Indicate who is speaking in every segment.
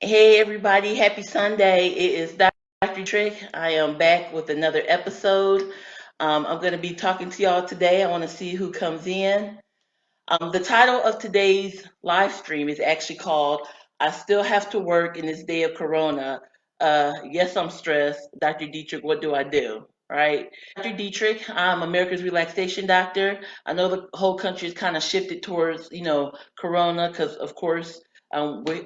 Speaker 1: Hey everybody, happy Sunday. It is Dr. Trick. I am back with another episode. I'm going to be talking to y'all today. I want to see who comes in. The title of today's live stream is actually called I Still Have to Work in This Day of Corona. Yes, I'm stressed. Dr. Dietrich, what do I do? Right? Dr. Dietrich, I'm America's relaxation doctor. I know the whole country is kind of shifted towards, Corona because, of course,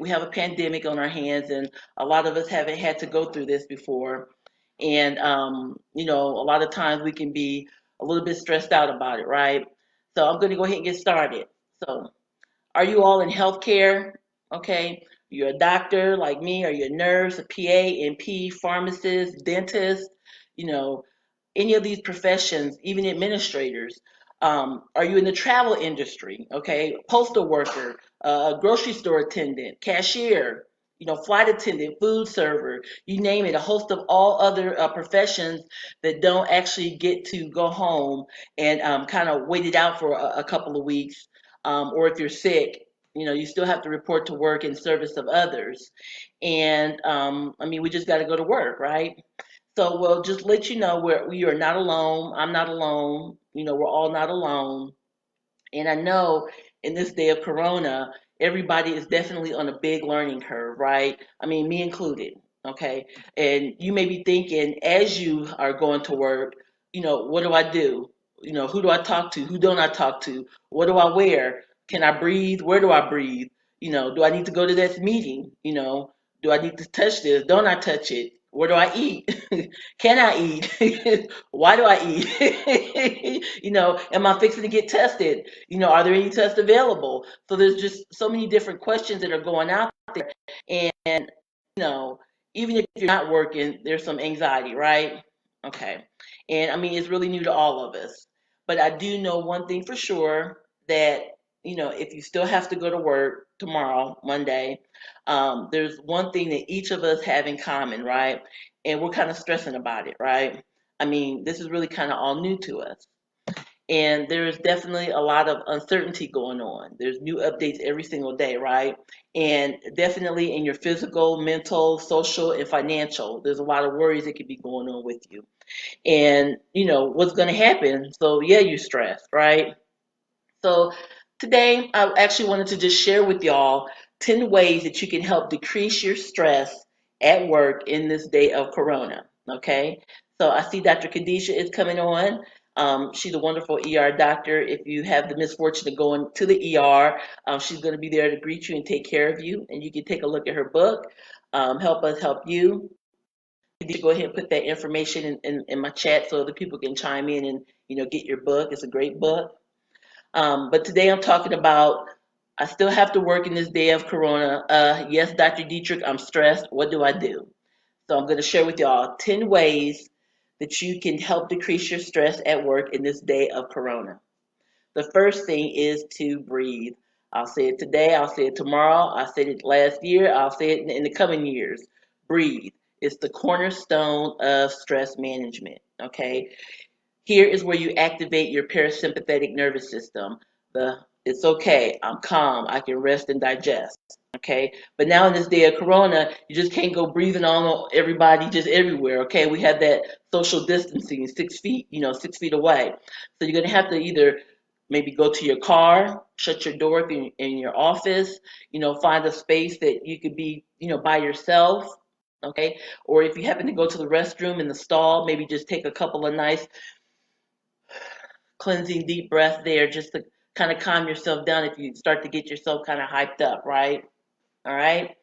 Speaker 1: we have a pandemic on our hands, and a lot of us haven't had to go through this before. And, a lot of times we can be a little bit stressed out about it, right? So I'm going to go ahead and get started. So, are you all in healthcare? Okay. You're a doctor like me, are you a nurse, a PA, NP, pharmacist, dentist, you know, any of these professions, even administrators. Are you in the travel industry? Okay, postal worker, grocery store attendant, cashier, flight attendant, food server, you name it, a host of all other professions that don't actually get to go home and kind of wait it out for a couple of weeks. Or if you're sick, you still have to report to work in service of others. And we just got to go to work, right? So we'll just let you know we are not alone. I'm not alone. We're all not alone. And I know in this day of Corona, everybody is definitely on a big learning curve, right? I mean, me included. Okay. And you may be thinking as you are going to work, what do I do? Who do I talk to? Who don't I talk to? What do I wear? Can I breathe? Where do I breathe? Do I need to go to this meeting? Do I need to touch this? Don't I touch it? Where do I eat? Can I eat? Why do I eat? Am I fixing to get tested? Are there any tests available? So there's just so many different questions that are going out there. And, you know, even if you're not working, there's some anxiety, right? Okay. And it's really new to all of us. But I do know one thing for sure that, if you still have to go to work tomorrow, Monday, there's one thing that each of us have in common, right? And we're kind of stressing about it, right? This is really kind of all new to us. And there's definitely a lot of uncertainty going on. There's new updates every single day, right? And definitely in your physical, mental, social, and financial, there's a lot of worries that could be going on with you. And, what's going to happen. So, yeah, you're stressed, right? So, today I actually wanted to just share with y'all 10 ways that you can help decrease your stress at work in this day of Corona. Okay. So, I see Dr. Khadijah is coming on. She's a wonderful ER doctor. If you have the misfortune of going to the ER, she's going to be there to greet you and take care of you. And you can take a look at her book, Help Us Help You. You go ahead and put that information in my chat so other people can chime in and get your book. It's a great book. But today I'm talking about I still have to work in this day of Corona. Yes, Dr. Dietrich, I'm stressed. What do I do? So I'm going to share with y'all 10 ways that you can help decrease your stress at work in this day of Corona. The first thing is to breathe. I'll say it today. I'll say it tomorrow. I said it last year. I'll say it in the coming years. Breathe. It's the cornerstone of stress management. Okay. Here is where you activate your parasympathetic nervous system. It's okay. I'm calm. I can rest and digest. Okay. But now in this day of Corona, you just can't go breathing on everybody just everywhere. Okay. We have that social distancing, 6 feet, 6 feet away. So you're gonna have to either maybe go to your car, shut your door if you're in your office, find a space that you could be, by yourself. Okay. Or if you happen to go to the restroom in the stall, maybe just take a couple of nice cleansing deep breath there just to kind of calm yourself down if you start to get yourself kind of hyped up, right? All right.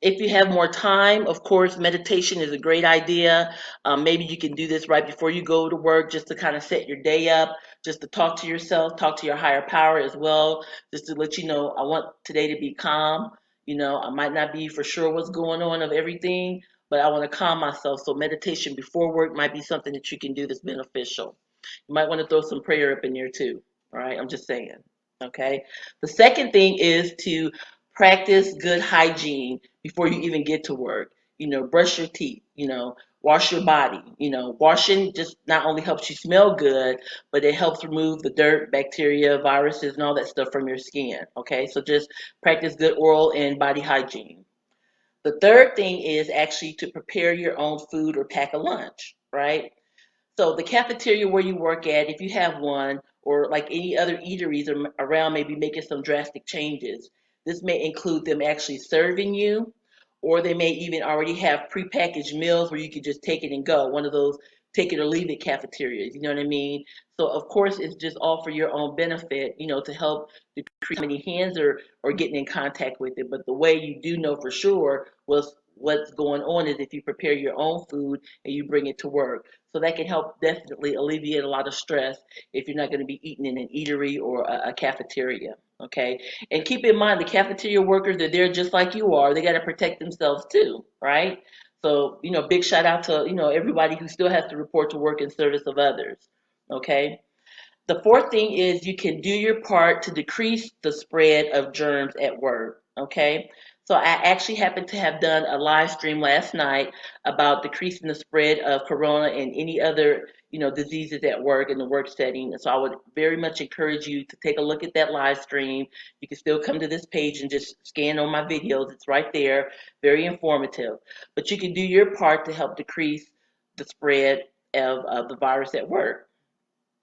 Speaker 1: If you have more time, of course, meditation is a great idea. Maybe you can do this right before you go to work just to kind of set your day up, just to talk to yourself, talk to your higher power as well, just to let you know, I want today to be calm. I might not be for sure what's going on of everything, but I want to calm myself. So meditation before work might be something that you can do that's beneficial. You might want to throw some prayer up in there too. All right, I'm just saying. Okay. The second thing is to practice good hygiene before you even get to work. Brush your teeth, wash your body. Washing just not only helps you smell good, but it helps remove the dirt, bacteria, viruses, and all that stuff from your skin. Okay, so just practice good oral and body hygiene. The third thing is actually to prepare your own food or pack a lunch, right? So the cafeteria where you work at, if you have one, or like any other eateries around, maybe making some drastic changes. This may include them actually serving you, or they may even already have prepackaged meals where you could just take it and go. One of those take it or leave it cafeterias. You know what I mean? So of course it's just all for your own benefit, to help decrease how many hands are getting in contact with it. But the way you do know for sure was what's going on is if you prepare your own food and you bring it to work. So that can help definitely alleviate a lot of stress if you're not going to be eating in an eatery or a cafeteria. Okay. And keep in mind the cafeteria workers are there just like you are. They got to protect themselves too, right? So, big shout out to, everybody who still has to report to work in service of others. Okay. The fourth thing is you can do your part to decrease the spread of germs at work. Okay. So I actually happened to have done a live stream last night about decreasing the spread of corona and any other, diseases at work in the work setting. So I would very much encourage you to take a look at that live stream. You can still come to this page and just scan on my videos. It's right there, very informative. But you can do your part to help decrease the spread of the virus at work.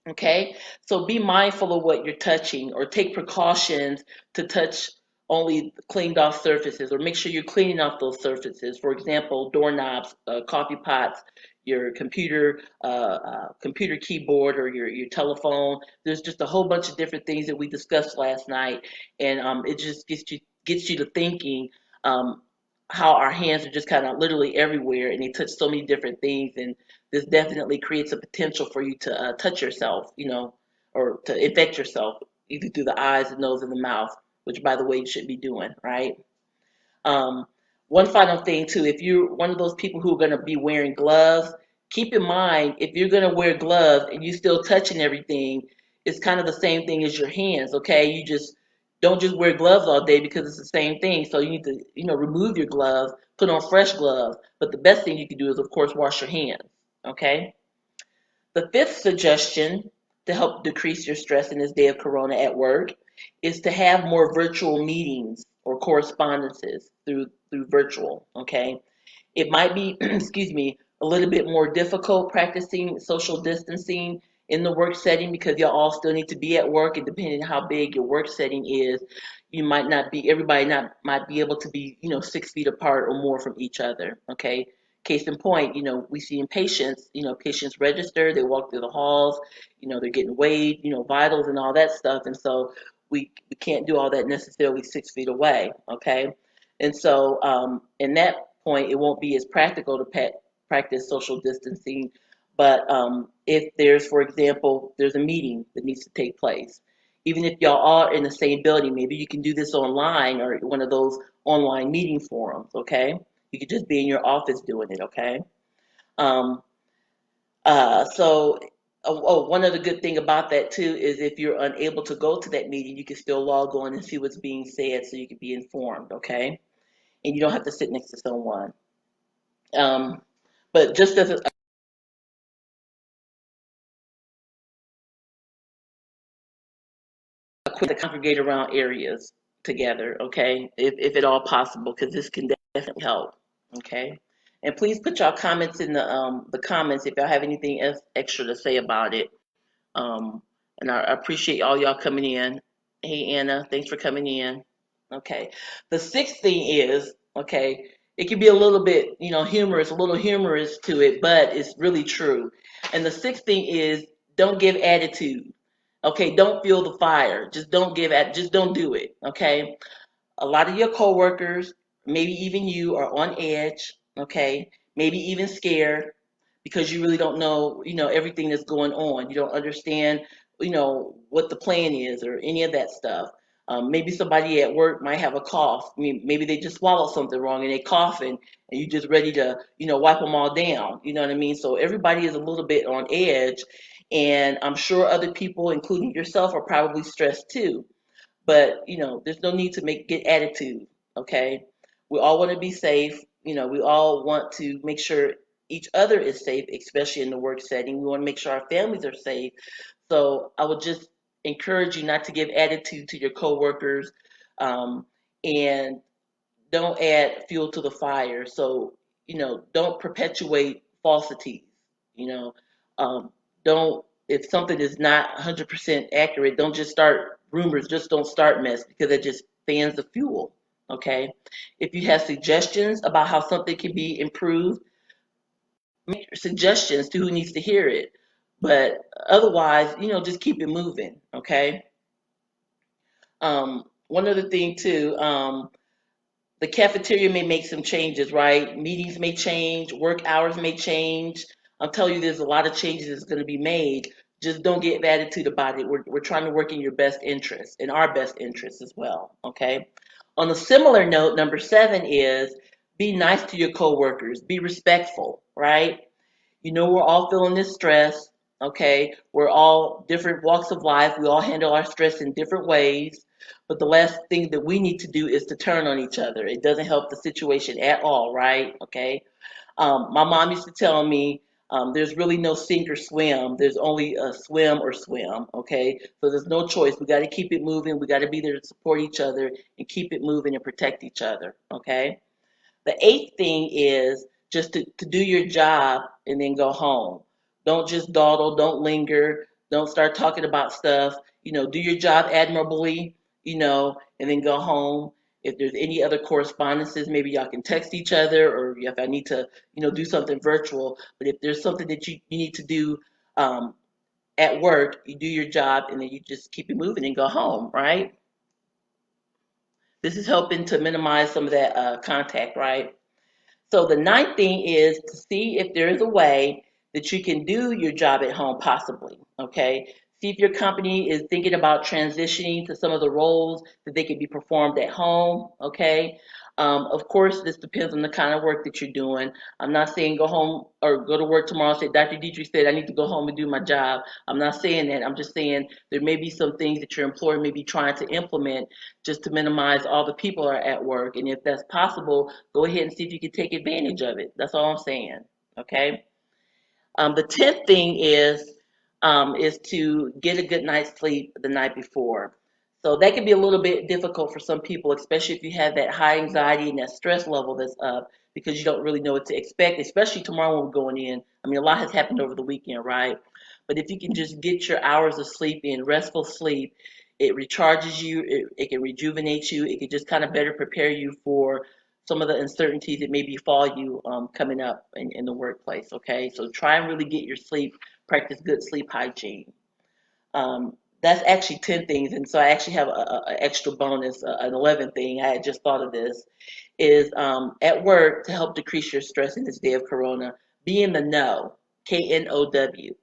Speaker 1: Okay, so be mindful of what you're touching or take precautions to touch only cleaned off surfaces or make sure you're cleaning off those surfaces. For example, doorknobs, coffee pots, your computer keyboard or your telephone. There's just a whole bunch of different things that we discussed last night, and it just gets you to thinking how our hands are just kind of literally everywhere and they touch so many different things. And this definitely creates a potential for you to touch yourself, or to infect yourself either through the eyes, the nose, and the mouth, which, by the way, you should be doing, right? Um, One final thing too, if you're one of those people who are going to be wearing gloves, keep in mind if you're going to wear gloves and you still touching everything, it's kind of the same thing as your hands. Okay, you just don't just wear gloves all day because it's the same thing. So you need to, remove your gloves, put on fresh gloves. But the best thing you can do is, of course, wash your hands. Okay. The fifth suggestion to help decrease your stress in this day of corona at work is to have more virtual meetings or correspondences through virtual. Okay, it might be, excuse me, a little bit more difficult practicing social distancing in the work setting because y'all all still need to be at work, and depending on how big your work setting is, you might not be everybody not might be able to be 6 feet apart or more from each other. Okay. Case in point, we see in patients, patients register, they walk through the halls, they're getting weighed, vitals and all that stuff, and so we can't do all that necessarily 6 feet away. Okay. And so, in that point, it won't be as practical to practice social distancing. But if there's, for example, there's a meeting that needs to take place, even if y'all are in the same building, maybe you can do this online or one of those online meeting forums. Okay, you could just be in your office doing it. Okay. Um, so, one other good thing about that too is if you're unable to go to that meeting, you can still log on and see what's being said, so you can be informed. Okay, and you don't have to sit next to someone. Um, but just as a quick to congregate around areas together, okay, if at all possible, because this can definitely help, okay. And please put y'all comments in the comments if y'all have anything else extra to say about it. Um, and I appreciate all y'all coming in. Hey Anna, thanks for coming in. Okay. The sixth thing is, okay, it can be a little bit, humorous, a little humorous to it, but it's really true. And the sixth thing is don't give attitude. Okay, don't feel the fire. Just don't do it. Okay. A lot of your coworkers, maybe even you, are on edge, okay? Maybe even scared because you really don't know, everything that's going on. You don't understand, what the plan is or any of that stuff. Maybe somebody at work might have a cough. I mean, maybe they just swallowed something wrong and they coughing, and you're just ready to, wipe them all down. You know what I mean? So everybody is a little bit on edge, and I'm sure other people, including yourself, are probably stressed too. But there's no need to get attitude. Okay, we all want to be safe. We all want to make sure each other is safe, especially in the work setting. We want to make sure our families are safe. So I would just encourage you not to give attitude to your coworkers, and don't add fuel to the fire. So, don't perpetuate falsities. You know, um, don't, if something is not 100% accurate, don't just start rumors, just don't start mess because it just fans the fuel. Okay. If you have suggestions about how something can be improved, make suggestions to who needs to hear it. But otherwise, just keep it moving. Okay. One other thing too, the cafeteria may make some changes, right? Meetings may change, work hours may change. I'll tell you, there's a lot of changes that's going to be made. Just don't get attitude about it. We're trying to work in your best interest, in our best interest as well. Okay. On a similar note, number 7 is be nice to your coworkers, be respectful, right? We're all feeling this stress, okay? We're all different walks of life. We all handle our stress in different ways. But the last thing that we need to do is to turn on each other. It doesn't help the situation at all, right? Okay. My mom used to tell me there's really no sink or swim. There's only a swim or swim, okay? So there's no choice. We got to keep it moving. We got to be there to support each other and keep it moving and protect each other, okay? The eighth thing is just to do your job and then go home. Don't just dawdle, don't linger, don't start talking about stuff. Do your job admirably, and then go home. If there's any other correspondences, maybe y'all can text each other, or if I need to, do something virtual. But if there's something that you need to do um, at work, you do your job and then you just keep it moving and go home, right? This is helping to minimize some of that contact, right? So the ninth thing is to see if there is a way that you can do your job at home possibly, okay? See if your company is thinking about transitioning to some of the roles that they can be performed at home, okay? Of course, this depends on the kind of work that you're doing. I'm not saying go home or go to work tomorrow and say, Dr. Dietrich said I need to go home and do my job. I'm not saying that. I'm just saying there may be some things that your employer may be trying to implement just to minimize all the people are at work. And if that's possible, go ahead and see if you can take advantage of it. That's all I'm saying. Okay. The 10th thing is to get a good night's sleep the night before. So that can be a little bit difficult for some people, especially if you have that high anxiety and that stress level that's up because you don't really know what to expect, especially tomorrow when we're going in. I mean, a lot has happened over the weekend, right? But if you can just get your hours of sleep in, restful sleep, it recharges you, it can rejuvenate you, it can just kind of better prepare you for some of the uncertainties that may befall you coming up in the workplace. Okay, so try and really get your sleep, practice good sleep hygiene. That's actually 10 things, and so I actually have a extra bonus, an 11th thing. I had just thought of this is at work to help decrease your stress in this day of Corona. Be in the know, KNOW.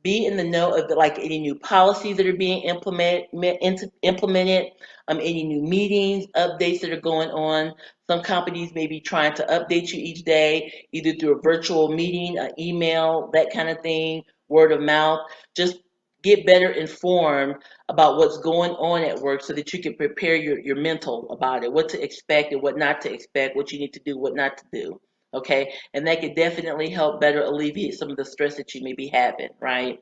Speaker 1: Be in the know of like any new policies that are being implemented, any new meetings, updates that are going on. Some companies may be trying to update you each day, either through a virtual meeting, an email, that kind of thing, word of mouth. Just get better informed about what's going on at work so that you can prepare your mental about it, what to expect and what not to expect, what you need to do, what not to do. Okay, and that could definitely help better alleviate some of the stress that you may be having, right?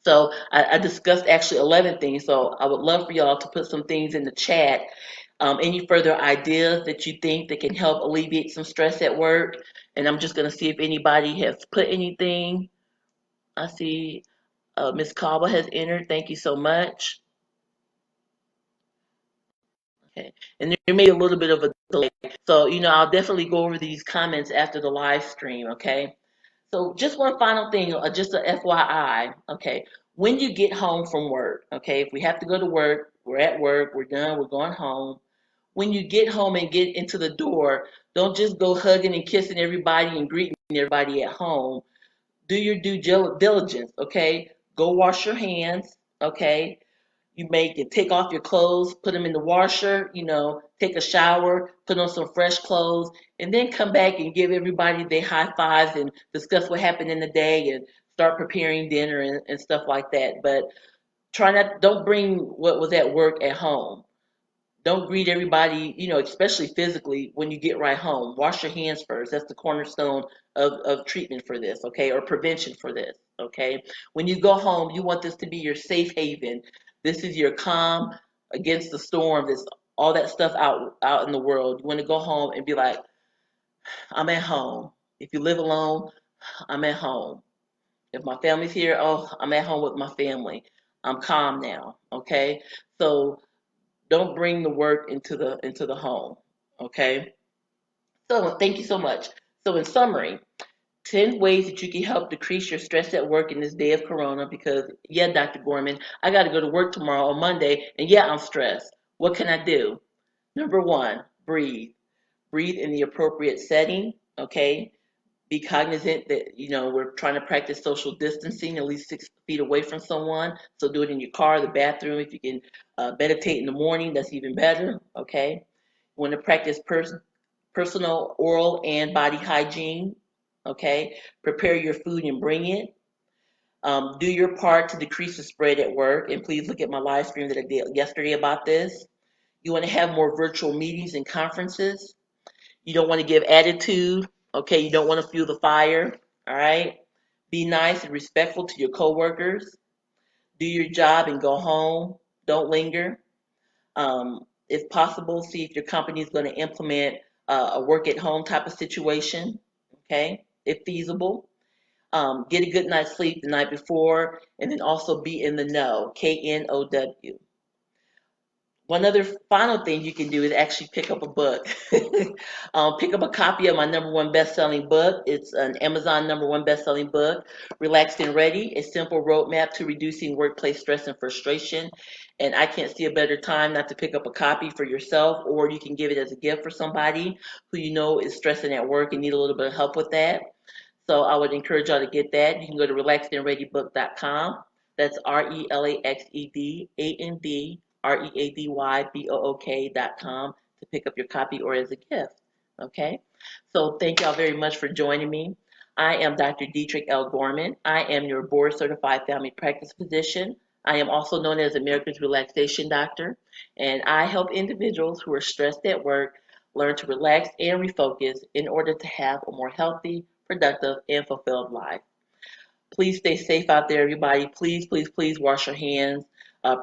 Speaker 1: So I discussed actually 11 things. So I would love for y'all to put some things in the chat. Any further ideas that you think that can help alleviate some stress at work? And I'm just going to see if anybody has put anything. I see Miss Caba has entered. Thank you so much. Okay. And there may be a little bit of a delay. So, I'll definitely go over these comments after the live stream. Okay. So just one final thing, just a FYI, okay? When you get home from work, okay, if we have to go to work, we're at work, we're done, we're going home. When you get home and get into the door, don't just go hugging and kissing everybody and greeting everybody at home. Do your due diligence, okay? Go wash your hands, okay? You make it, take off your clothes, put them in the washer, take a shower, put on some fresh clothes, and then come back and give everybody their high fives and discuss what happened in the day and start preparing dinner and stuff like that. But don't bring what was at work at home. Don't greet everybody, especially physically when you get right home. Wash your hands first. That's the cornerstone of treatment for this, okay, or prevention for this, okay? When you go home, you want this to be your safe haven. This is your calm against the storm that's all that stuff out in the world. You want to go home and be like, I'm at home. If you live alone, I'm at home. If my family's here, oh, I'm at home with my family. I'm calm now. Okay. So don't bring the work into the home. Okay. So thank you so much. So in summary, 10 ways that you can help decrease your stress at work in this day of corona because yeah, Dr. Gorman, I got to go to work tomorrow on Monday and yeah, I'm stressed. What can I do? Number one, breathe. Breathe in the appropriate setting. Okay. Be cognizant that we're trying to practice social distancing at least 6 feet away from someone, so do it in your car, the bathroom. If you can meditate in the morning, that's even better. Okay, you want to practice personal oral and body hygiene. Okay, prepare your food and bring it. Do your part to decrease the spread at work, and please look at my live stream that I did yesterday about this. You want to have more virtual meetings and conferences. You don't want to give attitude. Okay, you don't want to fuel the fire. All right. Be nice and respectful to your coworkers. Do your job and go home. Don't linger. If possible, see if your company is going to implement a work at home type of situation. Okay, if feasible. Get a good night's sleep the night before, and then also be in the know. KNOW. One other final thing you can do is actually pick up a book. Pick up a copy of my number one best-selling book. It's an Amazon number one best-selling book, Relaxed and Ready, a simple roadmap to reducing workplace stress and frustration. And I can't see a better time not to pick up a copy for yourself, or you can give it as a gift for somebody who you know is stressing at work and need a little bit of help with that. So I would encourage y'all to get that. You can go to relaxedandreadybook.com. That's RELAXEDANDREADYBOOK.com to pick up your copy or as a gift. Okay? So thank y'all very much for joining me. I am Dr. Dietrich L. Gorman. I am your board certified family practice physician. I am also known as America's Relaxation Doctor, and I help individuals who are stressed at work learn to relax and refocus in order to have a more healthy, productive, and fulfilled life. Please stay safe out there, everybody. Please, please, please wash your hands.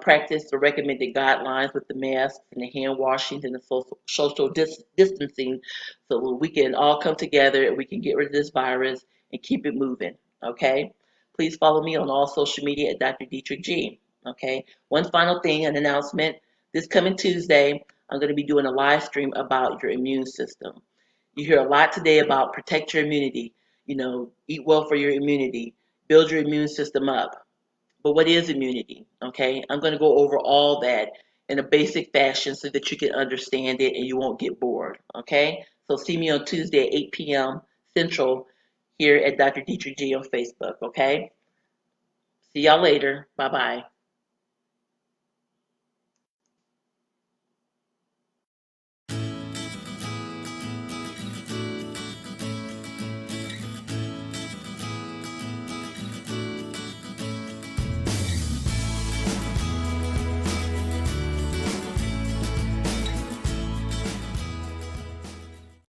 Speaker 1: Practice the recommended guidelines with the masks and the hand washings and the social distancing so we can all come together and we can get rid of this virus and keep it moving. Okay? Please follow me on all social media at Dr. Dietrich G. Okay? One final thing, an announcement. This coming Tuesday, I'm going to be doing a live stream about your immune system. You hear a lot today about protect your immunity, eat well for your immunity, build your immune system up. But what is immunity? Okay, I'm going to go over all that in a basic fashion so that you can understand it and you won't get bored. Okay, so see me on Tuesday at 8 p.m. Central here at Dr. Dietrich G on Facebook. Okay, see y'all later. Bye bye.